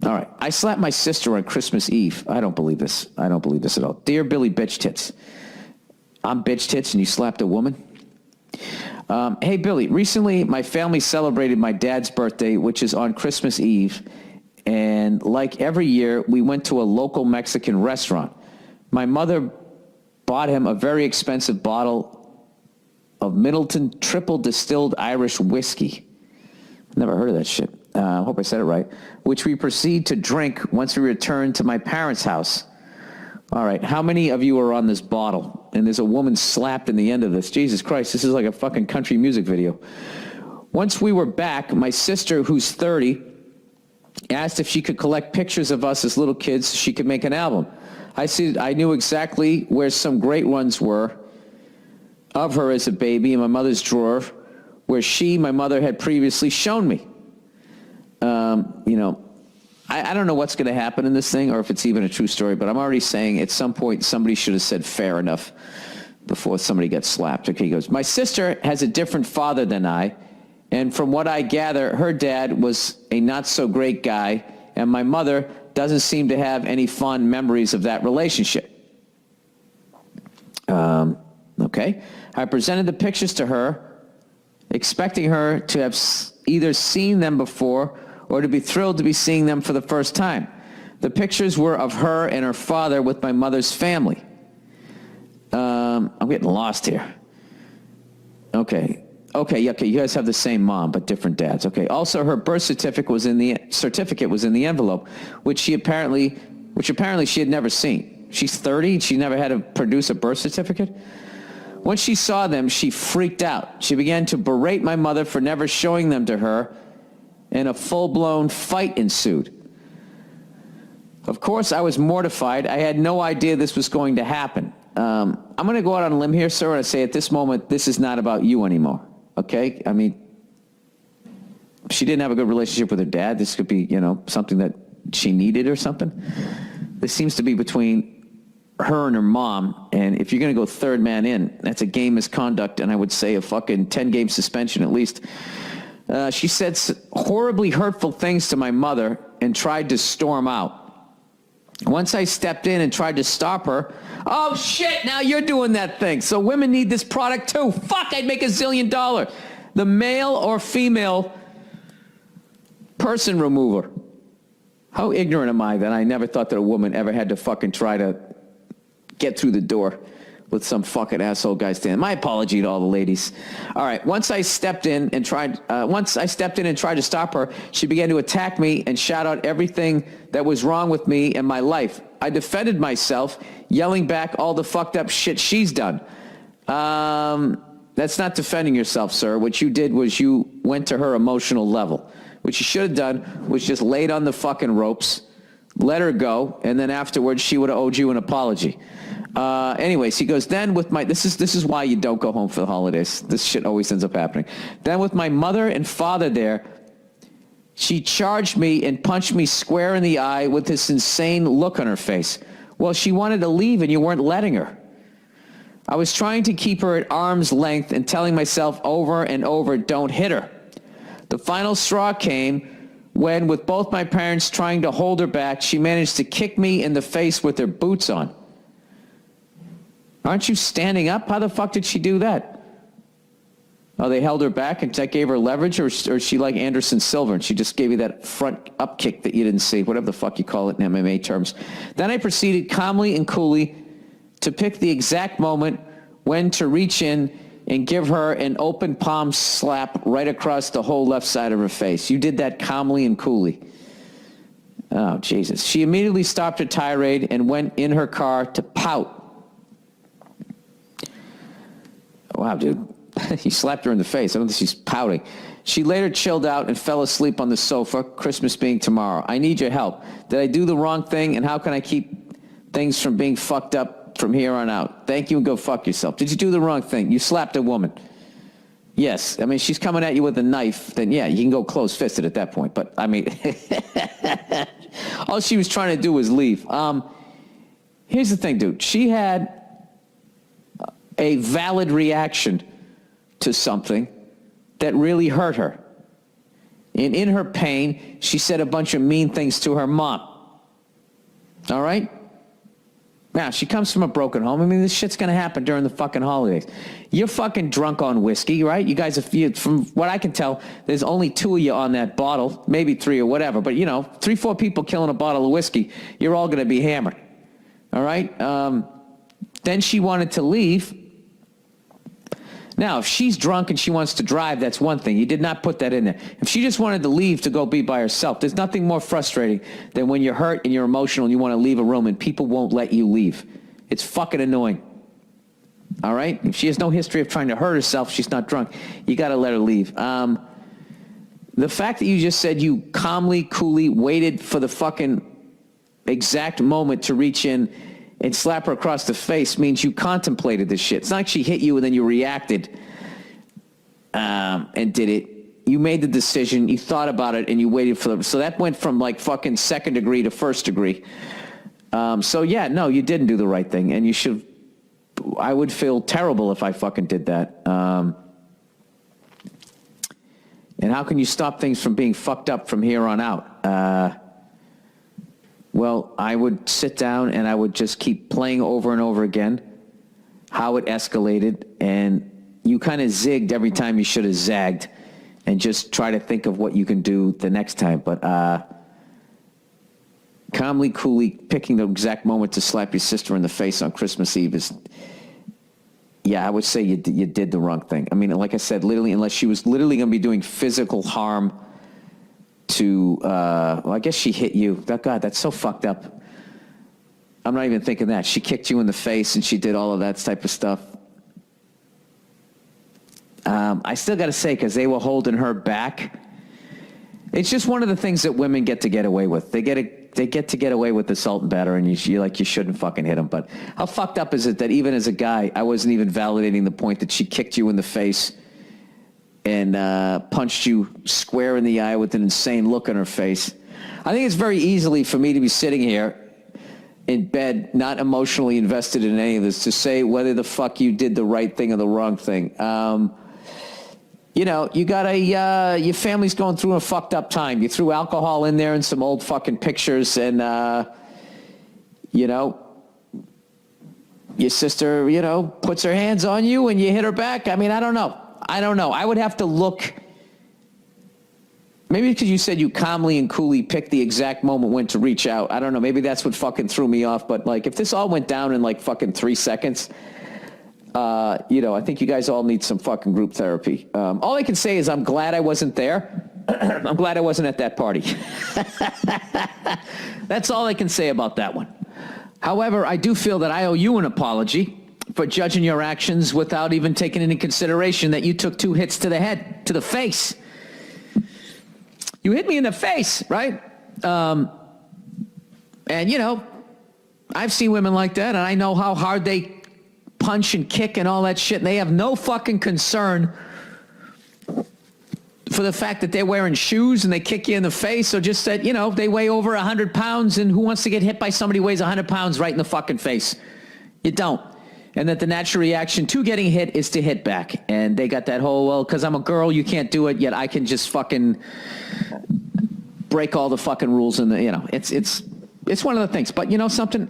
All right. I slapped my sister on Christmas Eve. I don't believe this. I don't believe this at all. Dear Billy Bitch Tits. I'm Bitch Tits and you slapped a woman? Hey, Billy. Recently, my family celebrated my dad's birthday, which is on Christmas Eve. And like every year, we went to a local Mexican restaurant. My mother bought him a very expensive bottle of Middleton triple distilled Irish whiskey. Never heard of that shit. I hope I said it right. Which we proceed to drink once we return to my parents' house. All right, how many of you are on this bottle? And there's a woman slapped in the end of this. Jesus Christ, this is like a fucking country music video. Once we were back, my sister, who's 30, asked if she could collect pictures of us as little kids so she could make an album. I knew exactly where some great ones were of her as a baby in my mother's drawer, where my mother had previously shown me. I don't know what's going to happen in this thing or if it's even a true story, but I'm already saying at some point somebody should have said fair enough before somebody gets slapped. Okay, he goes, my sister has a different father than I, and from what I gather, her dad was a not-so-great guy, and my mother doesn't seem to have any fond memories of that relationship. Okay. I presented the pictures to her, expecting her to have either seen them before or to be thrilled to be seeing them for the first time. The pictures were of her and her father with my mother's family. I'm getting lost here. Okay, you guys have the same mom, but different dads. Okay, also her birth certificate was in the envelope, which apparently she had never seen. She's 30, she never had to produce a birth certificate. Once she saw them, she freaked out. She began to berate my mother for never showing them to her, and a full-blown fight ensued. Of course, I was mortified. I had no idea this was going to happen. I'm going to go out on a limb here, sir, and say at this moment, this is not about you anymore, okay? I mean, she didn't have a good relationship with her dad. This could be, something that she needed or something. This seems to be between her and her mom, and if you're going to go third man in, that's a game misconduct, and I would say a fucking 10-game suspension at least. She said horribly hurtful things to my mother and tried to storm out. Once I stepped in and tried to stop her, oh shit, now you're doing that thing. So women need this product too. Fuck, I'd make $1 zillion. The male or female person remover. How ignorant am I that I never thought that a woman ever had to fucking try to get through the door with some fucking asshole guy standing. My apology to all the ladies. All right, once I stepped in and tried to stop her, she began to attack me and shout out everything that was wrong with me and my life. I defended myself, yelling back all the fucked up shit she's done. That's not defending yourself, sir. What you did was you went to her emotional level. What you should have done was just laid on the fucking ropes, let her go, and then afterwards she would have owed you an apology. Anyways, he goes, then with my, this is why you don't go home for the holidays. This shit always ends up happening. Then with my mother and father there, she charged me and punched me square in the eye with this insane look on her face. Well, she wanted to leave and you weren't letting her. I was trying to keep her at arm's length and telling myself over and over, don't hit her. The final straw came when, with both my parents trying to hold her back, she managed to kick me in the face with her boots on. Aren't you standing up? How the fuck did she do that? Oh, they held her back and that gave her leverage, or is she like Anderson Silva and she just gave you that front up kick that you didn't see, whatever the fuck you call it in MMA terms. Then I proceeded calmly and coolly to pick the exact moment when to reach in and give her an open palm slap right across the whole left side of her face. You did that calmly and coolly. Oh, Jesus. She immediately stopped her tirade and went in her car to pout. Wow, dude. You slapped her in the face. I don't think she's pouting. She later chilled out and fell asleep on the sofa, Christmas being tomorrow. I need your help. Did I do the wrong thing, and how can I keep things from being fucked up from here on out? Thank you, and go fuck yourself. Did you do the wrong thing? You slapped a woman. Yes. I mean, she's coming at you with a knife, then yeah, you can go close-fisted at that point. But, I mean, all she was trying to do was leave. Here's the thing, dude. She had a valid reaction to something that really hurt her. And in her pain, she said a bunch of mean things to her mom. All right? Now, she comes from a broken home. I mean, this shit's going to happen during the fucking holidays. You're fucking drunk on whiskey, right? You guys, from what I can tell, there's only 2 of you on that bottle, maybe 3 or whatever. But, 3, 4 people killing a bottle of whiskey, you're all going to be hammered. All right? Then she wanted to leave. Now, if she's drunk and she wants to drive, that's one thing. You did not put that in there. If she just wanted to leave to go be by herself, there's nothing more frustrating than when you're hurt and you're emotional and you want to leave a room and people won't let you leave. It's fucking annoying. All right? If she has no history of trying to hurt herself, she's not drunk, you got to let her leave. The fact that you just said you calmly, coolly waited for the fucking exact moment to reach in and slap her across the face means you contemplated this shit. It's not like she hit you and then you reacted and did it. You made the decision, you thought about it, and you waited for them. So that went from like fucking second degree to first degree. So yeah, no, you didn't do the right thing, and you should. I would feel terrible if I fucking did that. And how can you stop things from being fucked up from here on out? Well, I would sit down and I would just keep playing over and over again how it escalated, and you kind of zigged every time you should have zagged, and just try to think of what you can do the next time. But calmly, coolly picking the exact moment to slap your sister in the face on Christmas Eve is, yeah, I would say you did the wrong thing. I mean, like I said, literally, unless she was literally going to be doing physical harm to, well, I guess she hit you. God, that's so fucked up. I'm not even thinking that. She kicked you in the face and she did all of that type of stuff. I still got to say, because they were holding her back, it's just one of the things that women get to get away with. They get to get away with assault and battery, and you shouldn't fucking hit them. But how fucked up is it that even as a guy, I wasn't even validating the point that she kicked you in the face and punched you square in the eye with an insane look on her face. I think it's very easily for me to be sitting here in bed, not emotionally invested in any of this, to say whether the fuck you did the right thing or the wrong thing. You got your family's going through a fucked up time. You threw alcohol in there and some old fucking pictures, and, your sister, puts her hands on you and you hit her back. I mean, I don't know. I would have to look. Maybe because you said you calmly and coolly picked the exact moment when to reach out. I don't know. Maybe that's what fucking threw me off. But like, if this all went down in like fucking 3 seconds, I think you guys all need some fucking group therapy. All I can say is I'm glad I wasn't there. I'm glad I wasn't at that party. That's all I can say about that one. However, I do feel that I owe you an apology for judging your actions without even taking into consideration that you took 2 hits to the head, to the face. You hit me in the face, right? And, I've seen women like that, and I know how hard they punch and kick and all that shit, and they have no fucking concern for the fact that they're wearing shoes and they kick you in the face, or just that, they weigh over 100 pounds, and who wants to get hit by somebody who weighs 100 pounds right in the fucking face? You don't. And that the natural reaction to getting hit is to hit back. And they got that whole, well, because I'm a girl, you can't do it, yet I can just fucking break all the fucking rules. And it's one of the things. But something,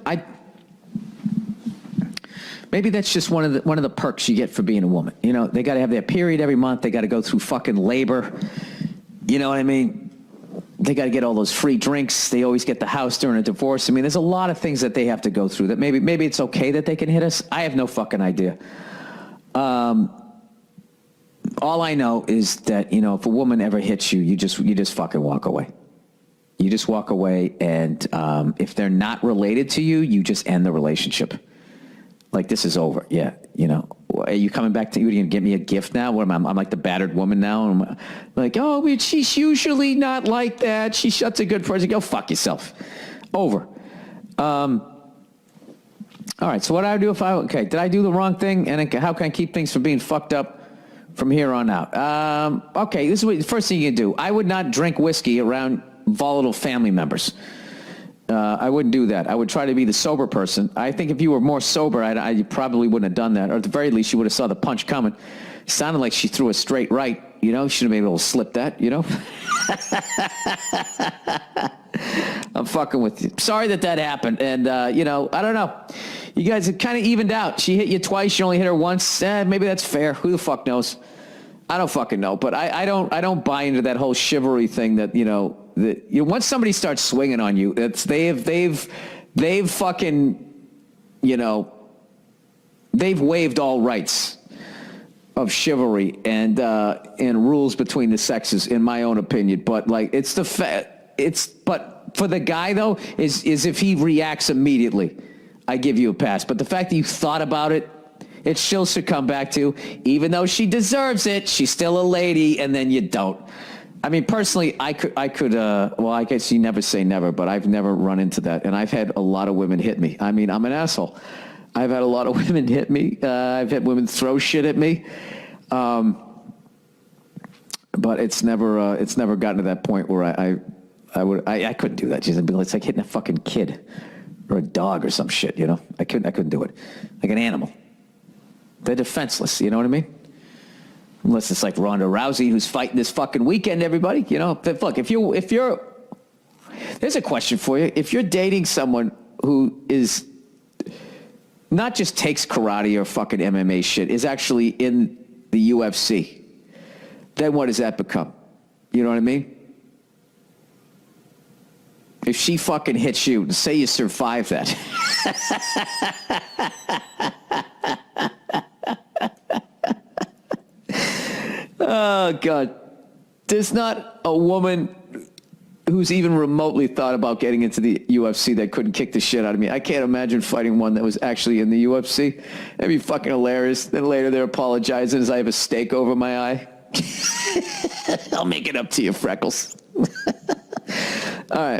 maybe that's just one of the perks you get for being a woman. They got to have their period every month. They got to go through fucking labor. You know what I mean? They got to get all those free drinks. They always get the house during a divorce. I mean, there's a lot of things that they have to go through that maybe it's okay that they can hit us. I have no fucking idea. All I know is that, if a woman ever hits you, you just fucking walk away. You just walk away, and if they're not related to you, you just end the relationship. Like, this is over. Yeah, are you coming back to you? Are you going to get me a gift now? What am I? I'm like the battered woman now. I'm like, oh, but she's usually not like that. She's such a good person. Go fuck yourself. Over. All right, so what do I do did I do the wrong thing? And how can I keep things from being fucked up from here on out? Okay, this is what the first thing you can do. I would not drink whiskey around volatile family members. I wouldn't do that. I would try to be the sober person. I think if you were more sober, I probably wouldn't have done that. Or at the very least, you would have saw the punch coming. It sounded like she threw a straight right You know, should have been able to slip that, you know? I'm fucking with you. Sorry that happened. And, you know, I don't know. You guys are kind of evened out. She hit you twice. You only hit her once. Maybe that's fair. Who the fuck knows? I don't fucking know. But I don't buy into that whole chivalry thing that, you know, once somebody starts swinging on you, they've fucking, you know, they've waived all rights of chivalry and rules between the sexes, in my own opinion. But like, but for the guy though, is if he reacts immediately, I give you a pass. But the fact that you thought about it, it still should come back to, even though she deserves it, she's still a lady, and then you don't. I mean, personally, I could, well, I guess you never say never, but I've never run into that. And I've had a lot of women hit me. I mean, I'm an asshole. I've had a lot of women hit me. I've had women throw shit at me. But it's never gotten to that point where I couldn't do that. It's like hitting a fucking kid or a dog or some shit, you know? I couldn't do it. Like an animal. They're defenseless, you know what I mean? Unless it's like Ronda Rousey who's fighting this fucking weekend, everybody. You know, look, if you're, there's a question for you. If you're dating someone who is not just takes karate or fucking MMA shit, is actually in the UFC, then what does that become? You know what I mean? If she fucking hits you, and say you survive that. Oh, God. There's not a woman who's even remotely thought about getting into the UFC that couldn't kick the shit out of me. I can't imagine fighting one that was actually in the UFC. That'd be fucking hilarious. Then later they're apologizing as I have a steak over my eye. I'll make it up to you, Freckles. All right.